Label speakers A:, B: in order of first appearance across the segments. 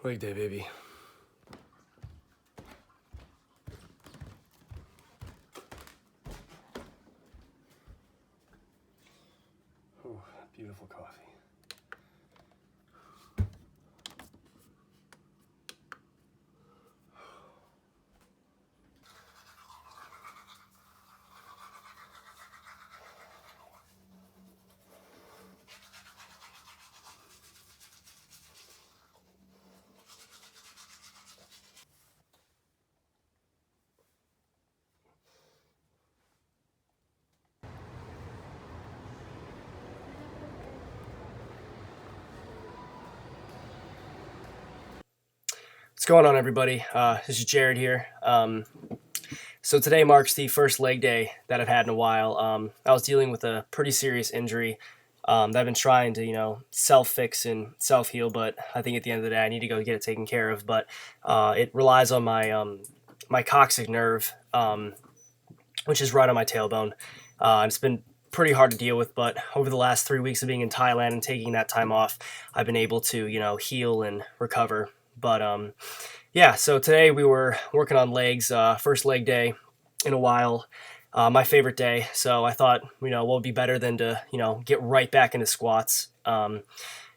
A: Leg day, baby. Oh, beautiful coffee. What's going on, everybody? This is Jared here. So today marks the first leg day that I've had in a while. I was dealing with a pretty serious injury that I've been trying to, self-fix and self-heal, but I think at the end of the day I need to go get it taken care of. But it relies on my coccyx nerve, which is right on my tailbone. It's been pretty hard to deal with, but over the last 3 weeks of being in Thailand and taking that time off, I've been able to, heal and recover. But yeah, so today we were working on legs, first leg day in a while, my favorite day. So I thought, what would be better than to, get right back into squats.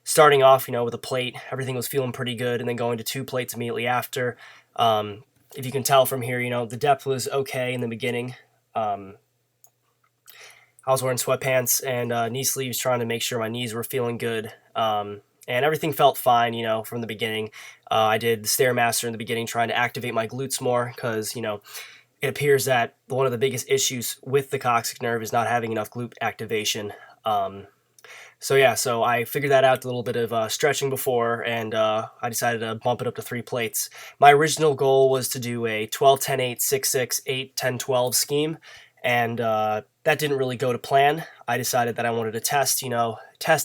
A: Starting off, with a plate, everything was feeling pretty good, and then going to 2 plates immediately after. If you can tell from here, the depth was okay in the beginning. I was wearing sweatpants and knee sleeves, trying to make sure my knees were feeling good. And everything felt fine, from the beginning. I did the Stairmaster in the beginning, trying to activate my glutes more because, it appears that one of the biggest issues with the coccyx nerve is not having enough glute activation. So I figured that out, a little bit of stretching before, and I decided to bump it up to 3 plates. My original goal was to do a 12-10-8, 6-6, 8-10-12 scheme, and that didn't really go to plan. I decided that I wanted to test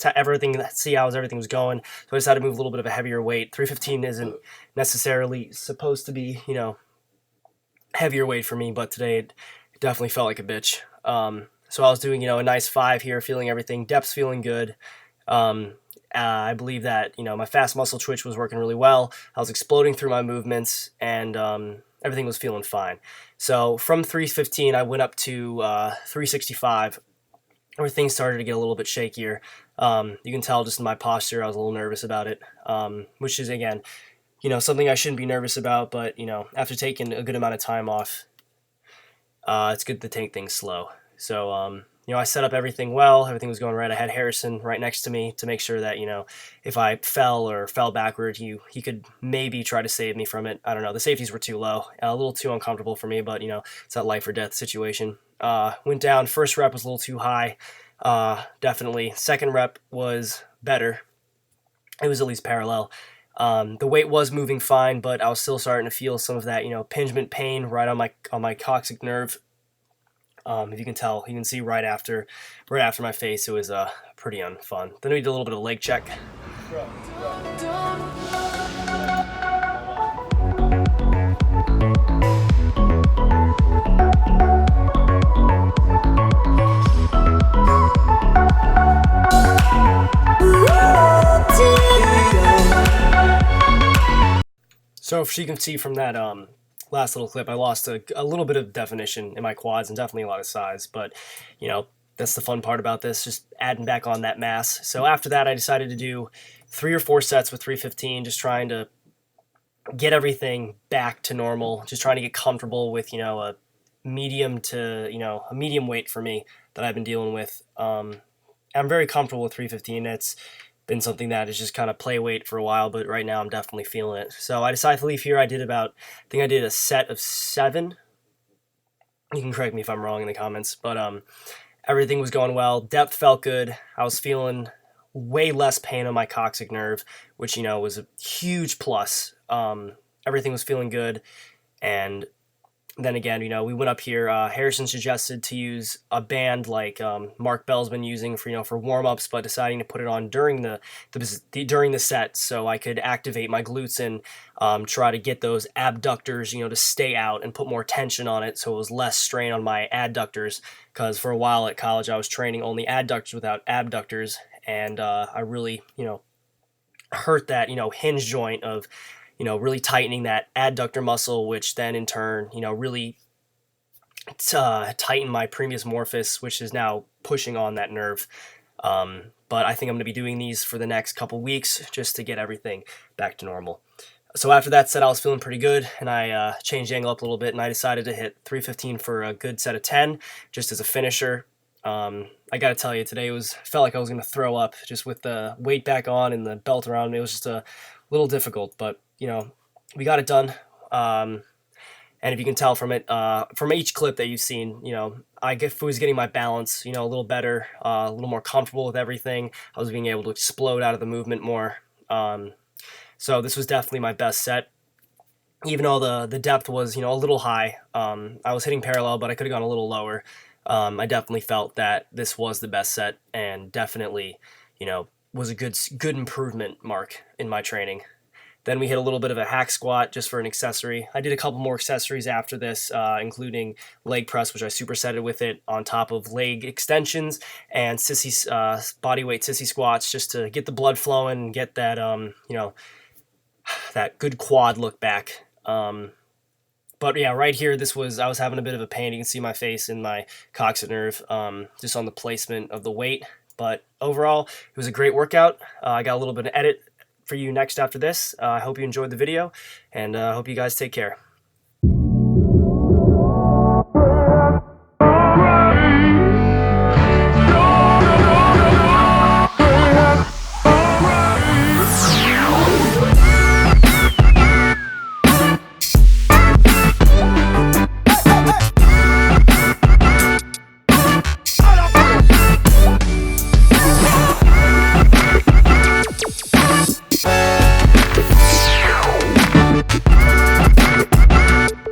A: how everything, see how everything was going. So I decided to move a little bit of a heavier weight. 315 isn't necessarily supposed to be, heavier weight for me, but today it definitely felt like a bitch. So I was doing, a nice 5 here, feeling everything. Depth's feeling good. I believe that, my fast muscle twitch was working really well. I was exploding through my movements, and everything was feeling fine. So from 315, I went up to 365, where things started to get a little bit shakier. You can tell just in my posture, I was a little nervous about it, which is, again, something I shouldn't be nervous about, but, after taking a good amount of time off, it's good to take things slow. So, I set up everything well. Everything was going right. I had Harrison right next to me to make sure that, if I fell or fell backward, he could maybe try to save me from it. I don't know. The safeties were too low, a little too uncomfortable for me, but, it's that life or death situation. Went down. First rep was a little too high. Definitely. Second rep was better. It was at least parallel. The weight was moving fine, but I was still starting to feel some of that, impingement pain right on my coccyx nerve. If you can tell, you can see right after my face, it was pretty unfun. Then we did a little bit of leg check. So if you can see from that last little clip, I lost a little bit of definition in my quads and definitely a lot of size, but that's the fun part about this, just adding back on that mass. So after that, I decided to do 3 or 4 sets with 315, just trying to get everything back to normal, just trying to get comfortable with a medium weight for me that I've been dealing with. I'm very comfortable with 315. It's been something that is just kind of play weight for a while, but right now I'm definitely feeling it. So I decided to leave here. I did a set of 7. You can correct me if I'm wrong in the comments, but everything was going well. Depth felt good. I was feeling way less pain on my coccyx nerve, which, was a huge plus. Everything was feeling good. And then again, we went up here. Harrison suggested to use a band like Mark Bell's been using for warm-ups, but deciding to put it on during the set so I could activate my glutes and try to get those abductors, to stay out and put more tension on it, so it was less strain on my adductors. Because for a while at college, I was training only adductors without abductors, and I really, hurt that, hinge joint of, really tightening that adductor muscle, which then in turn, really tighten my previous morphus, which is now pushing on that nerve. But I think I'm going to be doing these for the next couple weeks just to get everything back to normal. So after that set, I was feeling pretty good, and I changed the angle up a little bit, and I decided to hit 315 for a good set of 10, just as a finisher. I got to tell you, today felt like I was going to throw up, just with the weight back on and the belt around me. It was just a little difficult, but, we got it done. And if you can tell from it, from each clip that you've seen, I was getting my balance, a little better, a little more comfortable with everything. I was being able to explode out of the movement more. So this was definitely my best set. Even though the depth was, a little high, I was hitting parallel, but I could have gone a little lower. I definitely felt that this was the best set, and definitely, was a good improvement mark in my training. Then we hit a little bit of a hack squat just for an accessory. I did a couple more accessories after this, including leg press, which I supersetted with it, on top of leg extensions and bodyweight sissy squats, just to get the blood flowing and get that, that good quad look back. But yeah, right here, I was having a bit of a pain. You can see my face and my coccyx nerve, just on the placement of the weight. But overall, it was a great workout. I got a little bit of edit for you next after this. I hope you enjoyed the video, and I hope you guys take care.